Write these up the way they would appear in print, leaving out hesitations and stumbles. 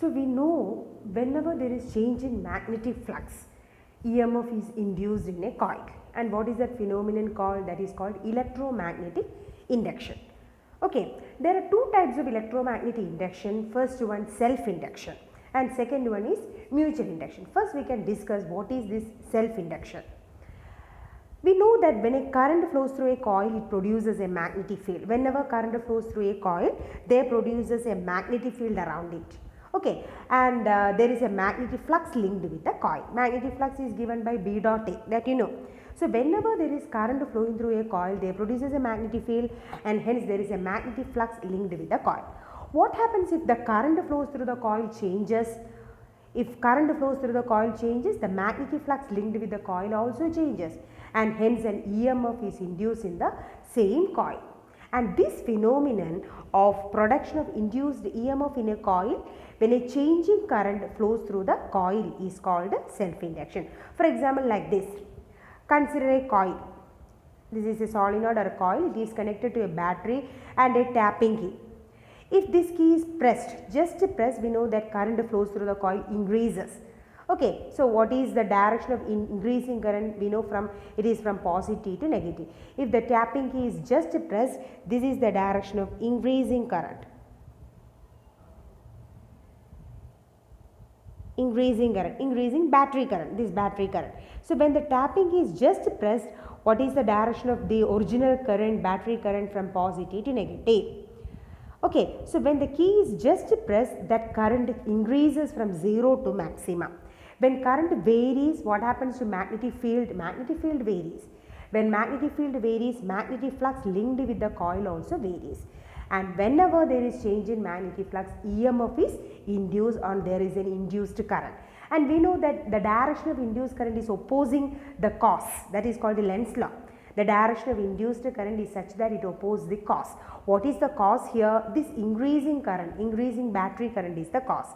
So we know whenever there is change in magnetic flux, EMF is induced in a coil. And what is that phenomenon called? That is called electromagnetic induction. Okay, there are two types of electromagnetic induction. First one, self-induction, and second one is mutual induction. First we can discuss what is this self-induction. We know that when a current flows through a coil, it produces a magnetic field. Whenever current flows through a coil, there produces a magnetic field around it. Okay, and there is a magnetic flux linked with the coil. Magnetic flux is given by B dot A, that you know. So whenever there is current flowing through a coil, there produces a magnetic field, and hence there is a magnetic flux linked with the coil. What happens if the current flows through the coil changes? If current flows through the coil changes, the magnetic flux linked with the coil also changes, and hence an EMF is induced in the same coil. And this phenomenon of production of induced EMF in a coil when a changing current flows through the coil is called self-induction. For example, like this. Consider a coil. This is a solenoid or a coil. It is connected to a battery and a tapping key. If this key is pressed, just press, we know that current flows through the coil increases. Okay, so what is the direction of increasing current? We know from it is from positive to negative. If the tapping key is just pressed, this is the direction of increasing current. Increasing battery current, this battery current. So when the tapping key is just pressed, what is the direction of the original current, battery current, from positive to negative? Okay, so when the key is just pressed, that current increases from 0 to maximum. When current varies, what happens to magnetic field? Magnetic field varies. When magnetic field varies, magnetic flux linked with the coil also varies. And whenever there is change in magnetic flux, EMF is induced, or there is an induced current. And we know that the direction of induced current is opposing the cause. That is called the Lenz's law. The direction of induced current is such that it opposes the cause. What is the cause here? This increasing current, increasing battery current is the cause.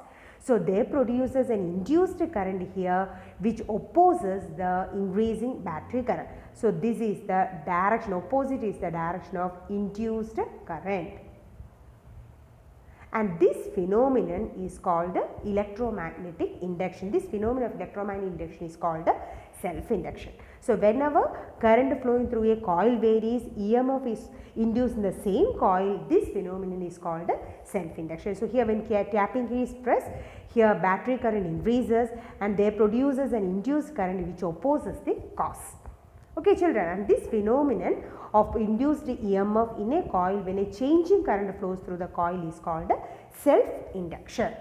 So there produces an induced current here which opposes the increasing battery current. So this is the direction, opposite is the direction of induced current. And this phenomenon is called electromagnetic induction. This phenomenon of electromagnetic induction is called self-induction. So whenever current flowing through a coil varies, EMF is induced in the same coil, this phenomenon is called self-induction. So here when tapping key is pressed, here battery current increases and there produces an induced current which opposes the cause. Okay children, and this phenomenon of induced EMF in a coil when a changing current flows through the coil is called self-induction.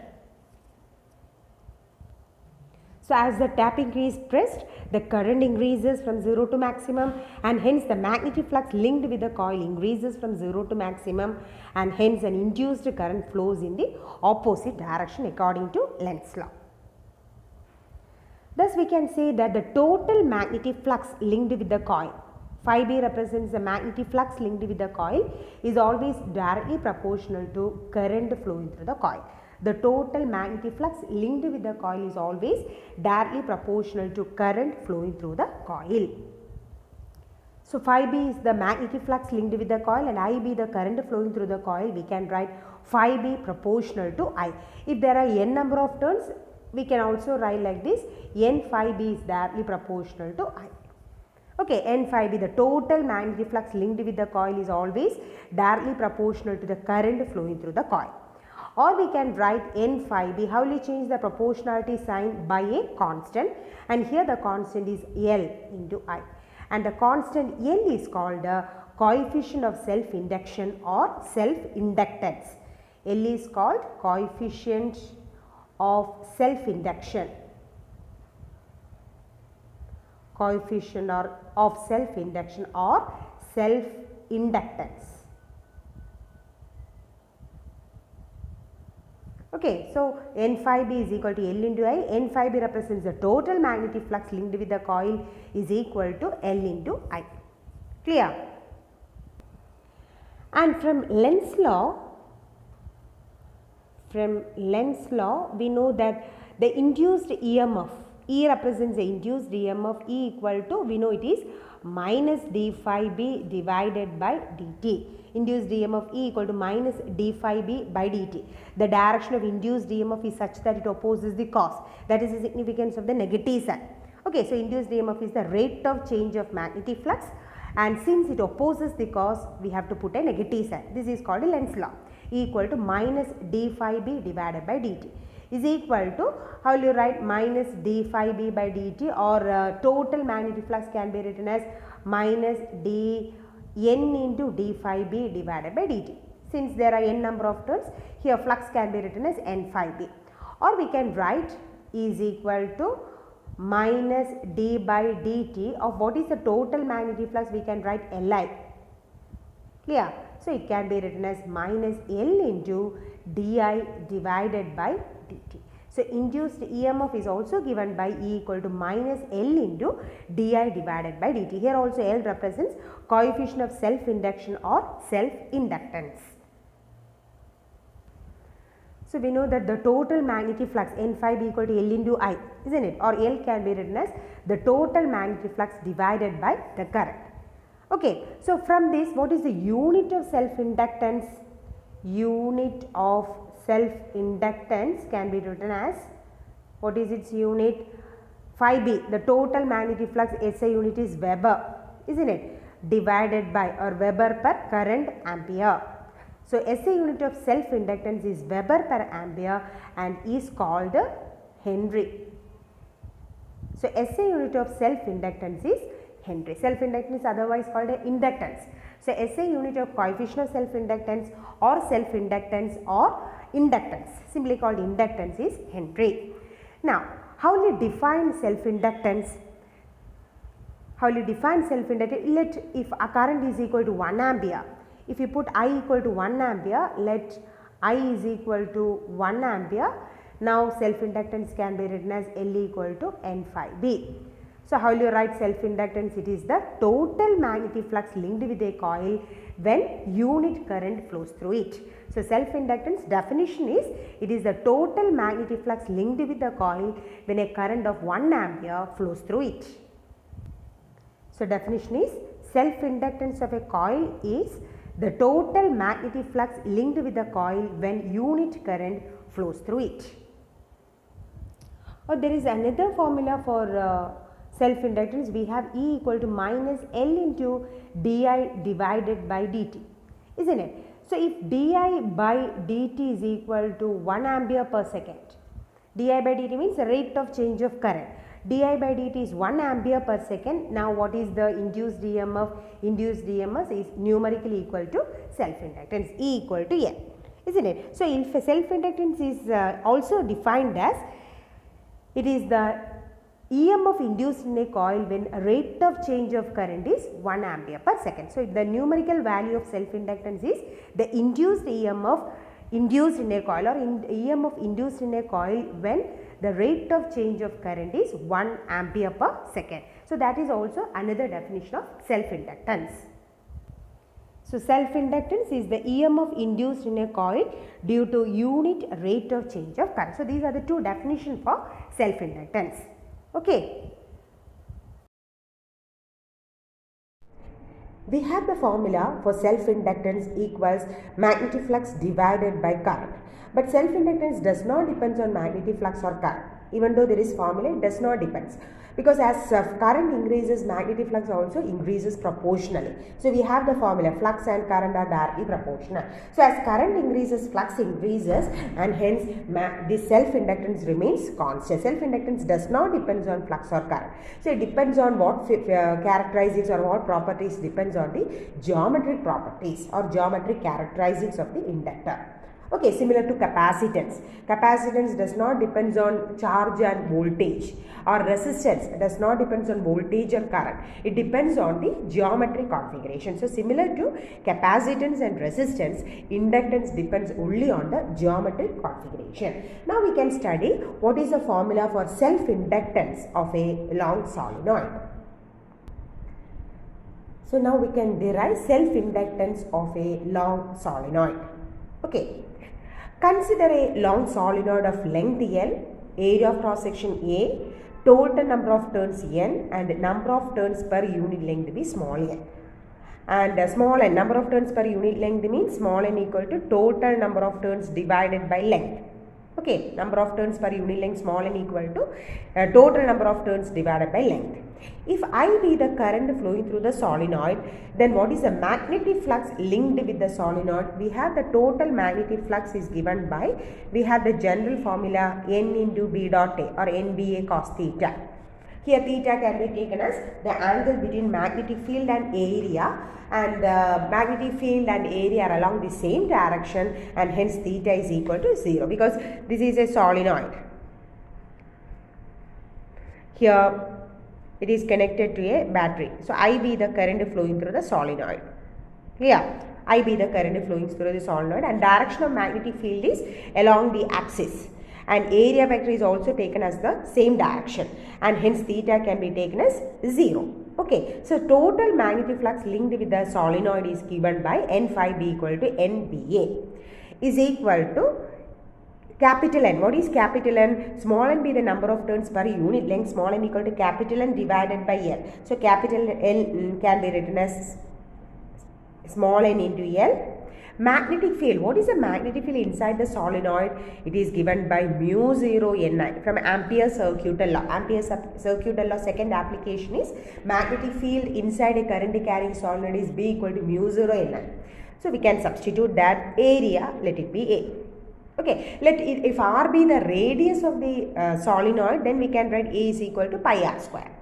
So as the tapping key is pressed, the current increases from 0 to maximum, and hence the magnetic flux linked with the coil increases from 0 to maximum, and hence an induced current flows in the opposite direction according to Lenz's law. Thus we can say that the total magnetic flux linked with the coil, phi b represents the magnetic flux linked with the coil, is always directly proportional to current flowing through the coil. The total magnetic flux linked with the coil is always directly proportional to current flowing through the coil. So phi b is the magnetic flux linked with the coil and Ib the current flowing through the coil. We can write phi b proportional to I. If there are n number of turns, we can also write like this: n phi b is directly proportional to I. Okay, n phi b, the total magnetic flux linked with the coil is always directly proportional to the current flowing through the coil. Or we can write n phi b. How will you change the proportionality sign? By a constant, and here the constant is L into I, and the constant L is called the coefficient of self-induction or self-inductance. L is called coefficient of self-induction, coefficient of self-induction or self-inductance. Okay, so n phi b is equal to L into I. N phi b represents the total magnetic flux linked with the coil is equal to L into I. Clear? And from Lenz's law, we know that the induced EMF, E represents the induced EMF, E equal to, we know it is minus d phi b divided by dt. Induced EMF E equal to minus d phi b by dt. The direction of induced EMF is such that it opposes the cause. That is the significance of the negative sign. Okay, so induced EMF is the rate of change of magnetic flux, and since it opposes the cause, we have to put a negative sign. This is called a Lenz's law. E equal to minus d phi b divided by dt is equal to, how will you write, minus d phi b by dt, or total magnetic flux can be written as minus d n into d phi b divided by dt. Since there are n number of turns, here flux can be written as n phi b, or we can write is equal to minus d by dt of what is the total magnetic flux, we can write Li. Clear? So it can be written as minus L into di divided by dt. So induced EMF is also given by E equal to minus L into di divided by dt. Here also L represents coefficient of self-induction or self-inductance. So we know that the total magnetic flux n phi b equal to L into I, isn't it? Or L can be written as the total magnetic flux divided by the current. Okay, so from this, what is the unit of self-inductance? Unit of self-inductance can be written as, what is its unit? Phi b, the total magnetic flux SI unit is Weber, isn't it? Divided by, or Weber per current ampere. So SI unit of self-inductance is Weber per ampere and is called Henry. So SI unit of self-inductance is Henry. Self-inductance is otherwise called inductance. So SI unit of coefficient of self-inductance or self-inductance or inductance, simply called inductance, is Henry. Now, how will you define self-inductance? How will you define self-inductance? Let, if a current is equal to 1 ampere, if you put I equal to 1 ampere, let I is equal to 1 ampere. Now self-inductance can be written as L equal to N phi B. So how will you write self-inductance? It is the total magnetic flux linked with a coil when unit current flows through it. So self-inductance definition is, it is the total magnetic flux linked with the coil when a current of 1 ampere flows through it. So definition is, self-inductance of a coil is the total magnetic flux linked with the coil when unit current flows through it. Or there is another formula for self-inductance. We have E equal to minus L into di divided by dt, isn't it? So if di by dt is equal to 1 ampere per second, di by dt means the rate of change of current. Di by dt is 1 ampere per second. Now what is the induced EMF? Induced EMF is numerically equal to self-inductance, E equal to N, isn't it? So if self-inductance is also defined as, it is the EMF induced in a coil when rate of change of current is 1 ampere per second. So the numerical value of self-inductance is the induced EMF induced in a coil, or EMF induced in a coil when the rate of change of current is 1 ampere per second. So that is also another definition of self-inductance. So self-inductance is the EMF induced in a coil due to unit rate of change of current. So these are the two definitions for self-inductance. Okay. We have the formula for self-inductance equals magnetic flux divided by current. But self-inductance does not depend on magnetic flux or current. Even though there is formula, it does not depend. Because as current increases, magnetic flux also increases proportionally. So we have the formula, flux and current are directly proportional. So as current increases, flux increases, and hence this self-inductance remains constant. Self-inductance does not depend on flux or current. So it depends on what characteristics or what properties, depends on the geometric properties or geometric characteristics of the inductor. Okay, similar to capacitance. Capacitance does not depend on charge and voltage, or resistance does not depend on voltage or current. It depends on the geometric configuration. So similar to capacitance and resistance, inductance depends only on the geometric configuration. Now we can study what is the formula for self-inductance of a long solenoid. So now we can derive self-inductance of a long solenoid. Okay. Consider a long solenoid of length L, area of cross section A, total number of turns n and number of turns per unit length be small n. And small n, number of turns per unit length means small n equal to total number of turns divided by length. Okay, number of turns per unit length small n equal to total number of turns divided by length. If I be the current flowing through the solenoid, then what is the magnetic flux linked with the solenoid? We have the total magnetic flux is given by, we have the general formula n into b dot a or nba cos theta. Here theta can be taken as the angle between magnetic field and area, and magnetic field and area are along the same direction, and hence theta is equal to 0 because this is a solenoid. Here it is connected to a battery. So I be the current flowing through the solenoid. Here I be the current flowing through the solenoid, and direction of magnetic field is along the axis, and area vector is also taken as the same direction, and hence theta can be taken as 0. Okay, so total magnetic flux linked with the solenoid is given by n phi b equal to nba is equal to capital N. What is capital N? Small n be the number of turns per unit length, small n equal to capital N divided by L. So capital N can be written as small n into L. Magnetic field, what is the magnetic field inside the solenoid? It is given by mu 0 Ni from Ampere's circuital law. Ampere's circuital law second application is magnetic field inside a current carrying solenoid is B equal to mu 0 Ni. So we can substitute that area, let it be A. Okay, let it, if R be the radius of the solenoid, then we can write A is equal to pi r square.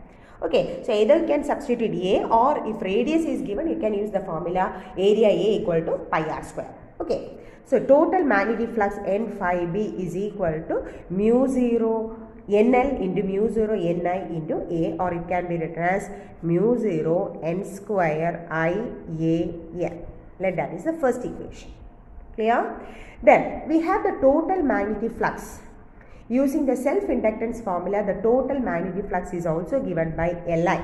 Okay, so either you can substitute A, or if radius is given, you can use the formula area A equal to pi r square. Okay, so total magnetic flux n phi b is equal to mu 0 nl into mu 0 ni into A, or it can be written as mu 0 n square I A L. Let that is the first equation. Clear? Then we have the total magnetic flux. Using the self-inductance formula, the total magnetic flux is also given by Li.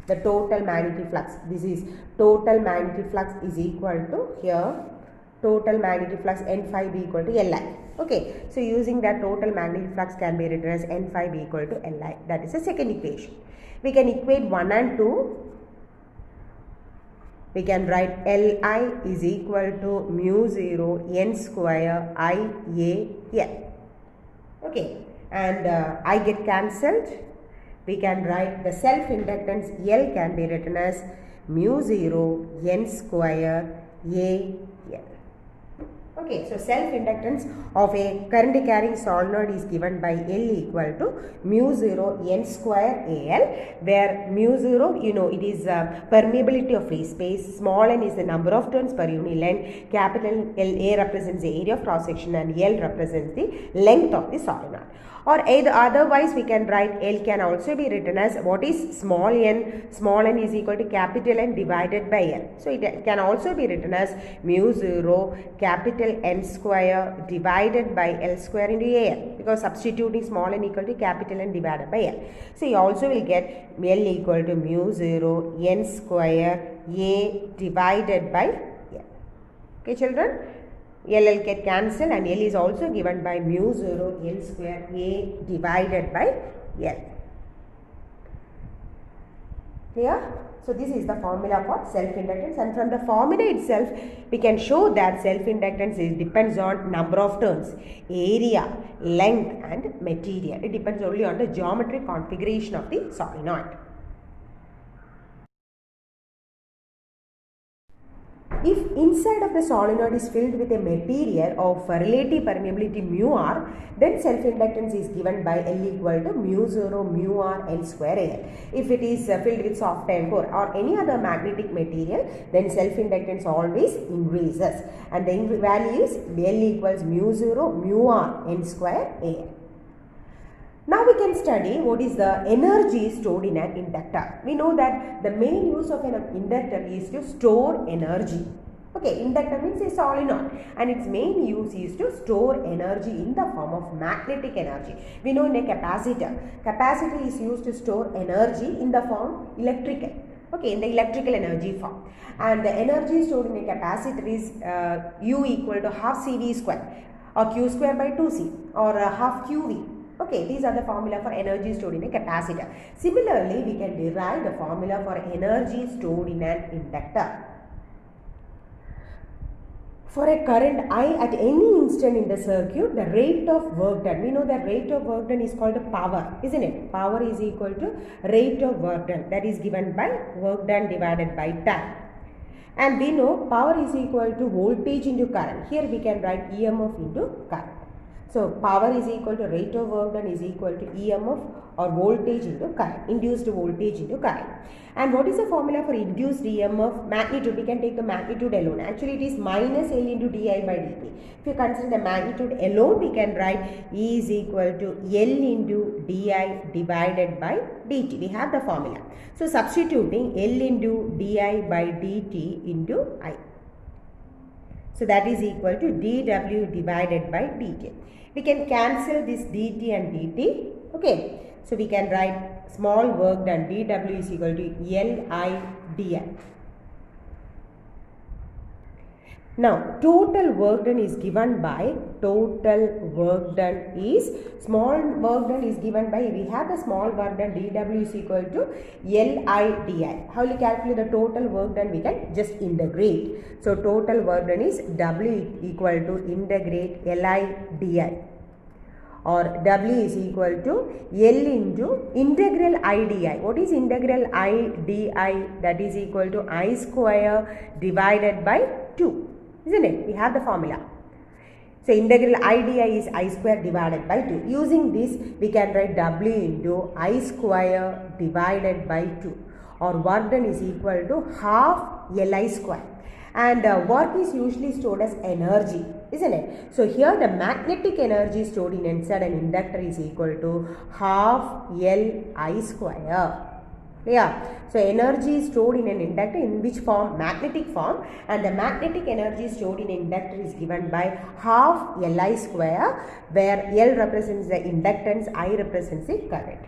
The total magnetic flux, this is total magnetic flux is equal to here, total magnetic flux n phi b equal to Li. Okay, so using that total magnetic flux can be written as n phi b equal to Li. That is the second equation. We can equate 1 and 2. We can write Li is equal to mu 0 n square I A L. Okay, and I get cancelled. We can write the self-inductance L can be written as mu 0 n square A L. Okay, so self-inductance of a current carrying solenoid is given by L equal to mu 0 n square AL, where mu 0, you know, it is permeability of free space, small n is the number of turns per unit length, capital L A represents the area of cross section, and L represents the length of the solenoid. Or either otherwise we can write L can also be written as what is small n? Small n is equal to capital N divided by L. So it can also be written as mu 0 capital N square divided by L square into AL, because substituting small n equal to capital N divided by L. So you also will get L equal to mu 0 n square A divided by L. Okay children? L get cancelled, and L is also given by mu 0 n square A divided by L. Clear? So this is the formula for self-inductance, and from the formula itself we can show that self-inductance depends on number of turns, area, length and material. It depends only on the geometric configuration of the solenoid. If inside of the solenoid is filled with a material of relative permeability mu r, then self-inductance is given by L equal to mu 0 mu r n square L. If it is filled with soft iron core or any other magnetic material, then self-inductance always increases, and the value is L equals mu 0 mu r n square L. Now we can study what is the energy stored in an inductor. We know that the main use of an inductor is to store energy. Okay, inductor means a solenoid, and its main use is to store energy in the form of magnetic energy. We know in a capacitor, capacitor is used to store energy in the form electrical. Okay, in the electrical energy form, and the energy stored in a capacitor is U equal to half CV square or Q square by 2C or half QV. Okay, these are the formula for energy stored in a capacitor. Similarly, we can derive the formula for energy stored in an inductor. For a current I at any instant in the circuit, the rate of work done, we know that rate of work done is called power, isn't it? Power is equal to rate of work done, that is given by work done divided by time. And we know power is equal to voltage into current. Here we can write EMF into current. So power is equal to rate of work done is equal to EMF or voltage into current, induced voltage into current. And what is the formula for induced EMF? Magnitude, we can take the magnitude alone. Actually it is minus L into di by dt. If you consider the magnitude alone, we can write E is equal to L into di divided by dt. We have the formula. So substituting L into di by dt into I. So that is equal to dw divided by dt. We can cancel this dt and dt. Okay. So we can write small work done dw is equal to Li di. Now total work done is given by small work done is given by, we have the small work done dw is equal to Li di. How will you calculate the total work done? We can just integrate. So total work done is w equal to integrate Li di, or w is equal to L into integral I di. What is integral I di? That is equal to I square divided by 2. Isn't it? We have the formula. So integral I di is I square divided by 2. Using this, we can write w into I square divided by 2, or work done is equal to half Li square. And work is usually stored as energy, isn't it? So here the magnetic energy stored inside an inductor is equal to half Li square. Yeah. So energy is stored in an inductor in which form? Magnetic form, and the magnetic energy stored in an inductor is given by half Li square, where L represents the inductance, I represents the current.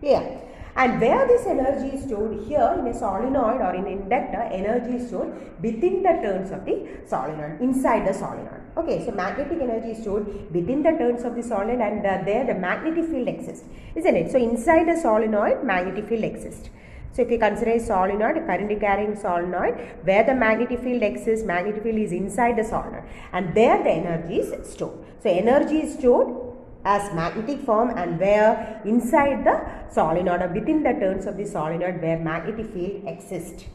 Yeah. And where this energy is stored? Here in a solenoid or in an inductor, energy is stored within the turns of the solenoid, inside the solenoid. Okay, so magnetic energy is stored within the turns of the solenoid, and there the magnetic field exists, isn't it? So inside the solenoid, magnetic field exists. So if you consider a solenoid, a current carrying solenoid, where the magnetic field exists, magnetic field is inside the solenoid, and there the energy is stored. So energy is stored as magnetic form, and where inside the solenoid or within the turns of the solenoid where magnetic field exists.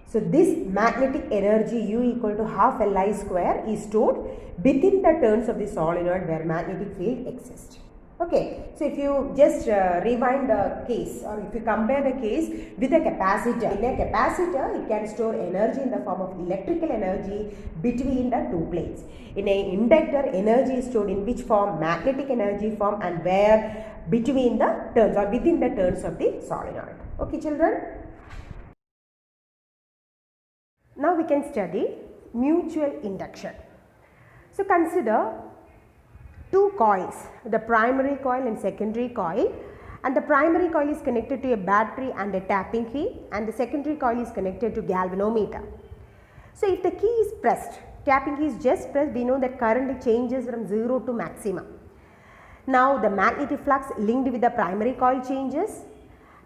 So this magnetic energy U equal to half Li square is stored within the turns of the solenoid where magnetic field exists. Okay, so if you just rewind the case, or if you compare the case with a capacitor, in a capacitor it can store energy in the form of electrical energy between the two plates. In an inductor, energy is stored in which form? Magnetic energy form, and where? Between the turns or within the turns of the solenoid. Okay children. Now we can study mutual induction. So consider two coils, the primary coil and secondary coil, and the primary coil is connected to a battery and a tapping key, and the secondary coil is connected to galvanometer. So if the key is pressed, tapping key is just pressed, we know that current changes from 0 to maximum. Now the magnetic flux linked with the primary coil changes,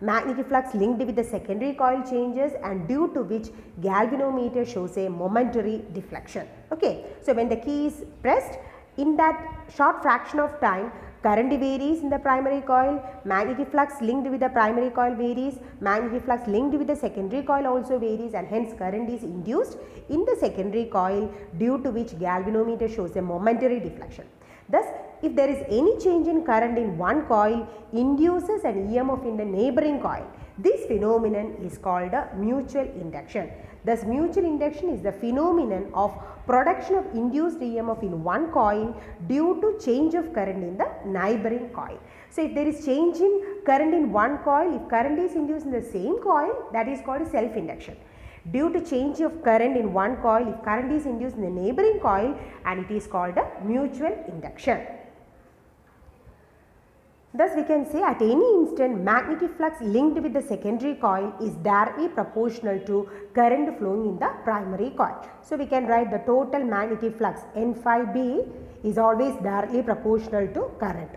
magnetic flux linked with the secondary coil changes, and due to which galvanometer shows a momentary deflection. Okay, so when the key is pressed, in that short fraction of time, current varies in the primary coil, magnetic flux linked with the primary coil varies, magnetic flux linked with the secondary coil also varies, and hence current is induced in the secondary coil, due to which galvanometer shows a momentary deflection. Thus, if there is any change in current in one coil, induces an EMF in the neighboring coil. This phenomenon is called a mutual induction. Thus, mutual induction is the phenomenon of production of induced EMF in one coil due to change of current in the neighboring coil. So, if there is change in current in one coil, if current is induced in the same coil, that is called self-induction. Due to change of current in one coil, if current is induced in the neighboring coil, and it is called a mutual induction. Thus we can say at any instant magnetic flux linked with the secondary coil is directly proportional to current flowing in the primary coil. So we can write the total magnetic flux N phi B is always directly proportional to current.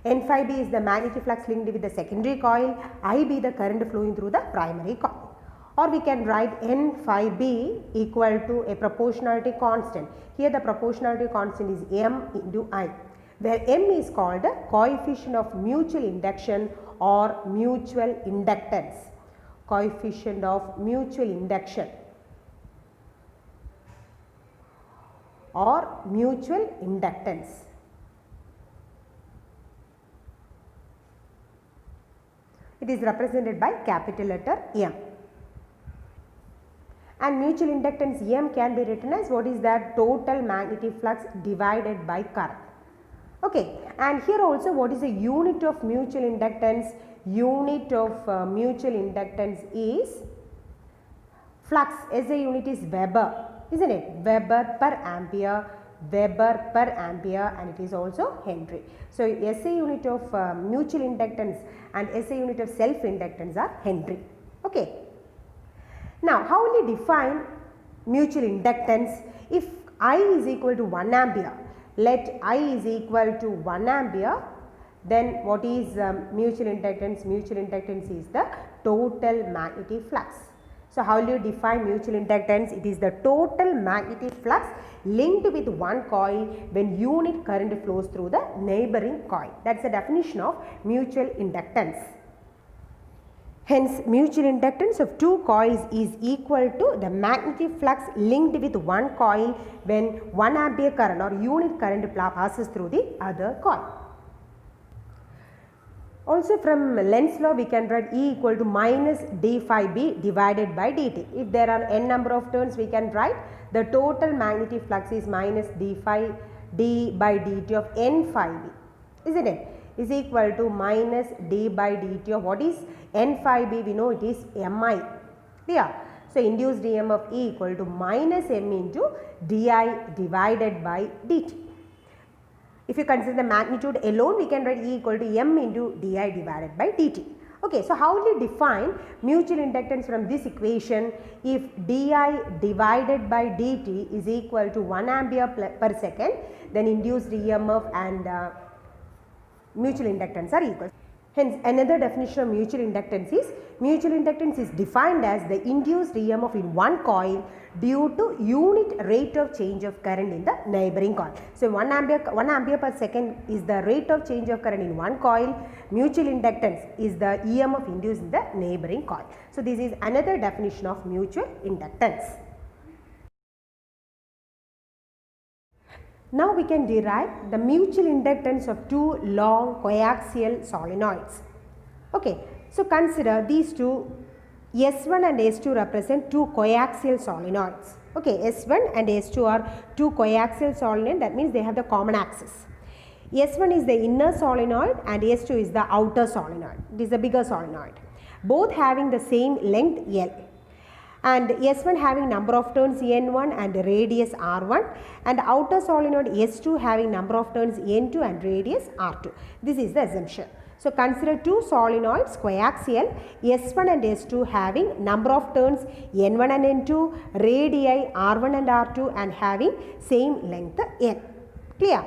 N phi B is the magnetic flux linked with the secondary coil, IB the current flowing through the primary coil. Or we can write N phi B equal to a proportionality constant. Here the proportionality constant is M into I, where M is called the coefficient of mutual induction or mutual inductance. Coefficient of mutual induction or mutual inductance. It is represented by capital letter M. And mutual inductance M can be written as what is that? Total magnetic flux divided by current. Okay, and here also what is the unit of mutual inductance? Unit of mutual inductance is flux. SI unit is Weber, isn't it? Weber per ampere, Weber per ampere, and it is also Henry. So SI unit of mutual inductance and SI unit of self inductance are Henry. Okay. Now how will you define mutual inductance? If I is equal to 1 ampere, let I is equal to 1 ampere, then what is mutual inductance? Mutual inductance is the total magnetic flux. So how will you define mutual inductance? It is the total magnetic flux linked with one coil when unit current flows through the neighboring coil. That is the definition of mutual inductance. Hence, mutual inductance of two coils is equal to the magnetic flux linked with one coil when 1 ampere current or unit current passes through the other coil. Also from Lenz's law we can write E equal to minus d phi B divided by dt. If there are n number of turns, we can write the total magnetic flux is minus d by dt of n phi B, isn't it? Is equal to minus d by dt of what is n phi B? We know it is mi. Clear? So induced EMF E equal to minus m into di divided by dt. If you consider the magnitude alone, we can write E equal to m into di divided by dt. Okay, so how will you define mutual inductance from this equation? If di divided by dt is equal to 1 ampere per second, then induced EMF and mutual inductance are equal. Hence, another definition of mutual inductance is defined as the induced EMF in one coil due to unit rate of change of current in the neighboring coil. So 1 ampere per second is the rate of change of current in one coil. Mutual inductance is the EMF induced in the neighboring coil. So this is another definition of mutual inductance. Now we can derive the mutual inductance of two long coaxial solenoids. Okay, so consider these two, S1 and S2 represent two coaxial solenoids. Okay, S1 and S2 are two coaxial solenoids, that means they have the common axis. S1 is the inner solenoid and S2 is the outer solenoid. It is the bigger solenoid. Both having the same length L. And S1 having number of turns N1 and radius R1, and outer solenoid S2 having number of turns N2 and radius R2. This is the assumption. So consider two solenoids coaxial, S1 and S2 having number of turns N1 and N2, radii R1 and R2, and having same length N. Clear?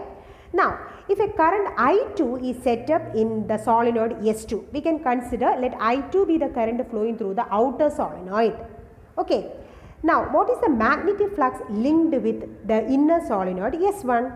Now, if a current I2 is set up in the solenoid S2, we can consider let I2 be the current flowing through the outer solenoid. Okay. Now, what is the magnetic flux linked with the inner solenoid S1?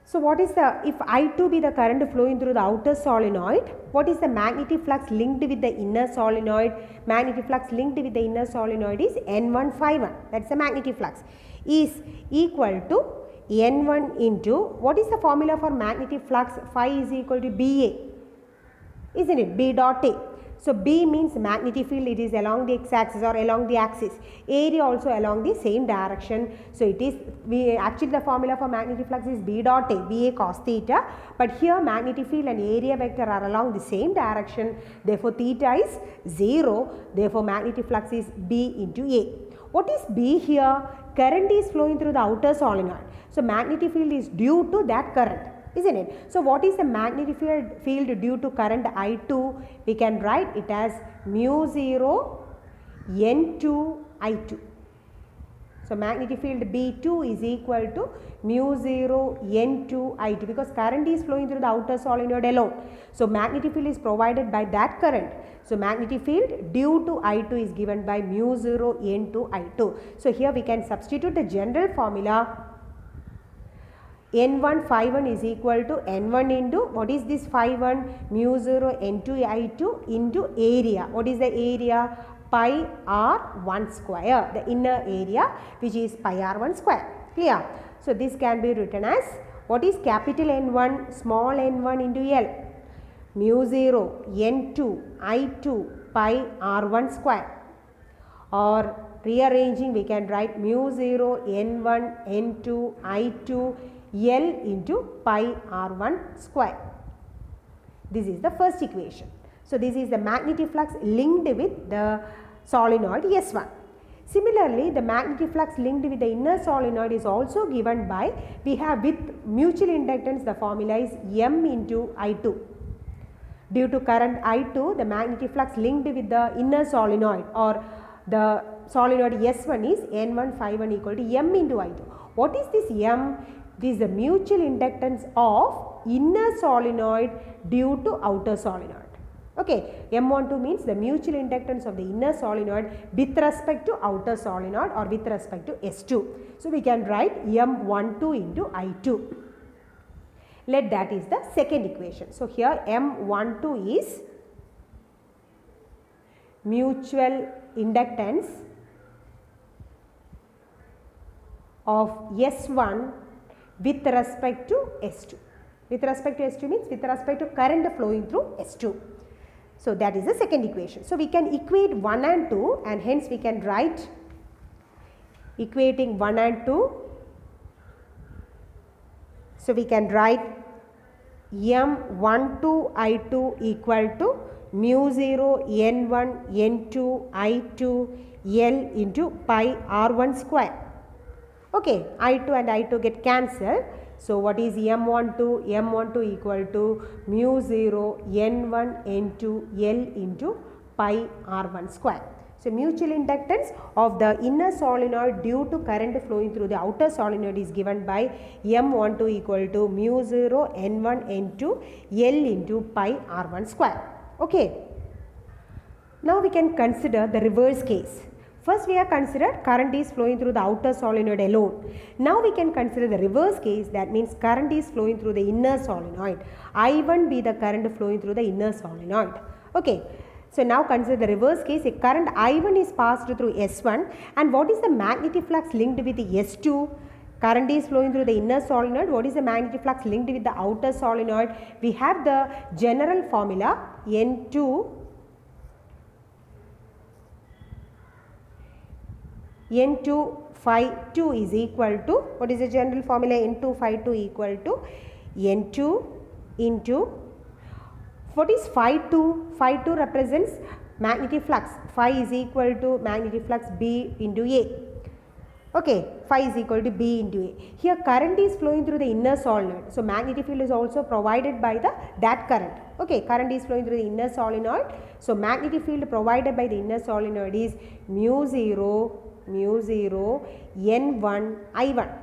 So, what is the, if I2 be the current flowing through the outer solenoid, what is the magnetic flux linked with the inner solenoid? Magnetic flux linked with the inner solenoid is N1 phi 1, that is the magnetic flux, is equal to N1 into, what is the formula for magnetic flux? Phi is equal to BA, isn't it? B dot A. So, B means magnetic field, it is along the x-axis or along the axis. Area also along the same direction. So, it is, actually the formula for magnetic flux is B dot A, BA cos theta. But here magnetic field and area vector are along the same direction. Therefore, theta is 0. Therefore, magnetic flux is B into A. What is B here? Current is flowing through the outer solenoid. So, magnetic field is due to that current. isn't it? So what is the magnetic field due to current I2? We can write it as mu 0 N2 I2. So magnetic field B2 is equal to mu 0 N2 I2 because current is flowing through the outer solenoid alone. So magnetic field is provided by that current. So magnetic field due to I2 is given by mu 0 N2 I2. So here we can substitute the general formula. N1 phi1 is equal to N1 into, what is this phi1? Mu 0 N2 I2 into area. What is the area? Pi r1 square, the inner area which is pi r1 square. Clear? So this can be written as, what is capital N1, small n1 into L? Mu 0 N2 I2 pi r1 square. Or rearranging, we can write mu 0 N1 N2 I2 L into pi r1 square. This is the first equation. So this is the magnetic flux linked with the solenoid S1. Similarly, the magnetic flux linked with the inner solenoid is also given by, we have with mutual inductance, the formula is M into I2. Due to current I2, the magnetic flux linked with the inner solenoid or the solenoid S1 is N1 phi1 equal to M into I2. What is this M? This is the mutual inductance of inner solenoid due to outer solenoid. Okay, M12 means the mutual inductance of the inner solenoid with respect to outer solenoid or with respect to S2. So we can write M12 into I2. Let that is the second equation. So here M12 is mutual inductance of S1 with respect to S2. With respect to S2 means with respect to current flowing through S2. So that is the second equation. So we can equate 1 and 2 and hence we can write equating 1 and 2. So we can write M12 I2 equal to mu 0 N1 N2 I2 L into pi R1 square. Okay, I2 and I2 get cancelled. So what is M12? M12 equal to mu 0 N1 N2 L into pi R1 square. So mutual inductance of the inner solenoid due to current flowing through the outer solenoid is given by M12 equal to mu 0 N1 N2 L into pi R1 square. Okay. Now we can consider the reverse case. First we have considered current is flowing through the outer solenoid alone. Now we can consider the reverse case, that means current is flowing through the inner solenoid. I1 be the current flowing through the inner solenoid. Okay. So now consider the reverse case. A current I1 is passed through S1 and what is the magnetic flux linked with the S2? Current is flowing through the inner solenoid. What is the magnetic flux linked with the outer solenoid? We have the general formula N2 phi 2 is equal to, what is the general formula? N2 phi 2 equal to N2 into, what is phi 2? Phi 2 represents magnetic flux. Phi is equal to magnetic flux B into A. Okay, phi is equal to B into A. Here current is flowing through the inner solenoid. So magnetic field is also provided by that current. Okay, current is flowing through the inner solenoid. So magnetic field provided by the inner solenoid is mu 0 N1 I1.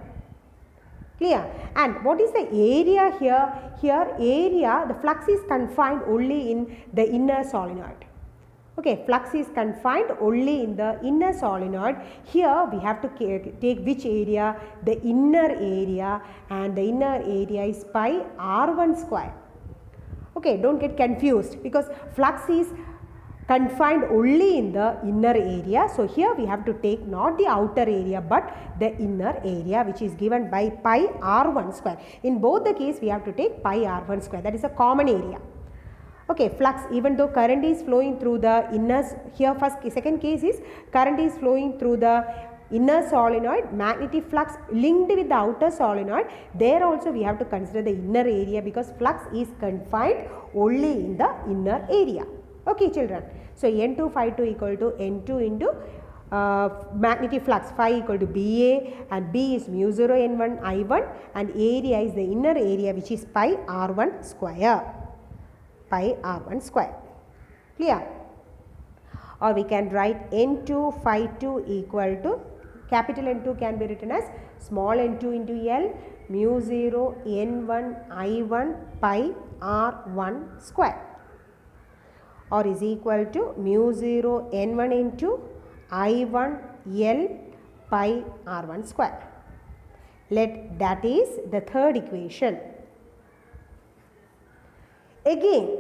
Clear? And what is the area here? Here area, the flux is confined only in the inner solenoid. Okay, flux is confined only in the inner solenoid. Here we have to take which area? The inner area, and the inner area is pi R1 square. Okay, don't get confused because flux is confined only in the inner area. So here we have to take not the outer area but the inner area, which is given by pi R1 square. In both the case we have to take pi R1 square, that is a common area. Okay, flux, even though current is flowing through the inner, here second case is current is flowing through the inner solenoid, magnetic flux linked with the outer solenoid, there also we have to consider the inner area because flux is confined only in the inner area. Okay children, so N2 phi 2 equal to N2 into magnetic flux phi equal to BA, and B is mu 0 N1 I1, and area is the inner area which is pi R1 square. Pi R1 square. Clear? Or we can write N2 phi 2 equal to, capital N2 can be written as small n2 into L mu 0 N1 I1 pi R1 square, or is equal to mu 0 N1 into I1 L pi R1 square. That is the third equation. Again,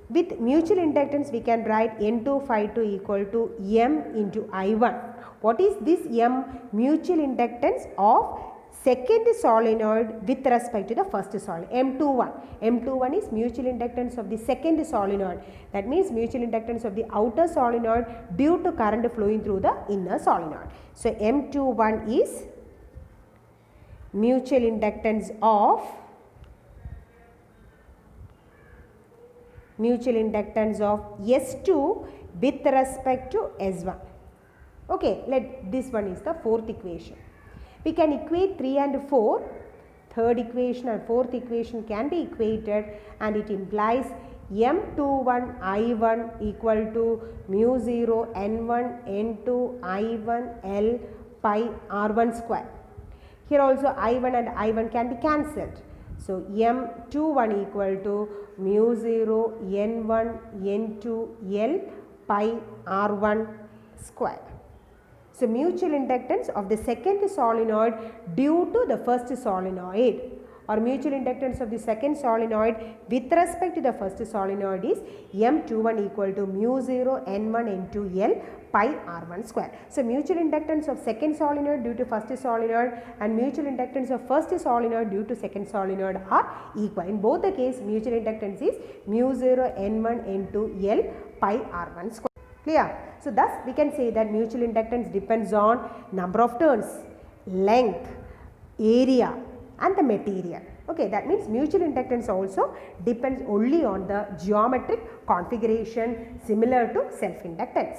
with mutual inductance we can write N2 phi 2 equal to M into I1. What is this M? Mutual inductance of second solenoid with respect to the first solenoid, M21. M21 is mutual inductance of the second solenoid. That means mutual inductance of the outer solenoid due to current flowing through the inner solenoid. So M21 is mutual inductance of S2 with respect to S1. Okay, this one is the fourth equation. We can equate 3 and 4. Third equation and fourth equation can be equated, and it implies M21 I1 equal to mu 0 N1 N2 I1 L pi R1 square. Here also I1 and I1 can be cancelled. So M21 equal to mu 0 N1 N2 L pi R1 square. So mutual inductance of the second solenoid due to the first solenoid, or mutual inductance of the second solenoid with respect to the first solenoid is M21 equal to mu 0 N1 N2 L pi R1 square. So mutual inductance of second solenoid due to first solenoid and mutual inductance of first solenoid due to second solenoid are equal. In both the case, mutual inductance is mu 0 N1 N2 L pi R1 square. Clear? So thus we can say that mutual inductance depends on number of turns, length, area and the material. Okay, that means mutual inductance also depends only on the geometric configuration similar to self-inductance.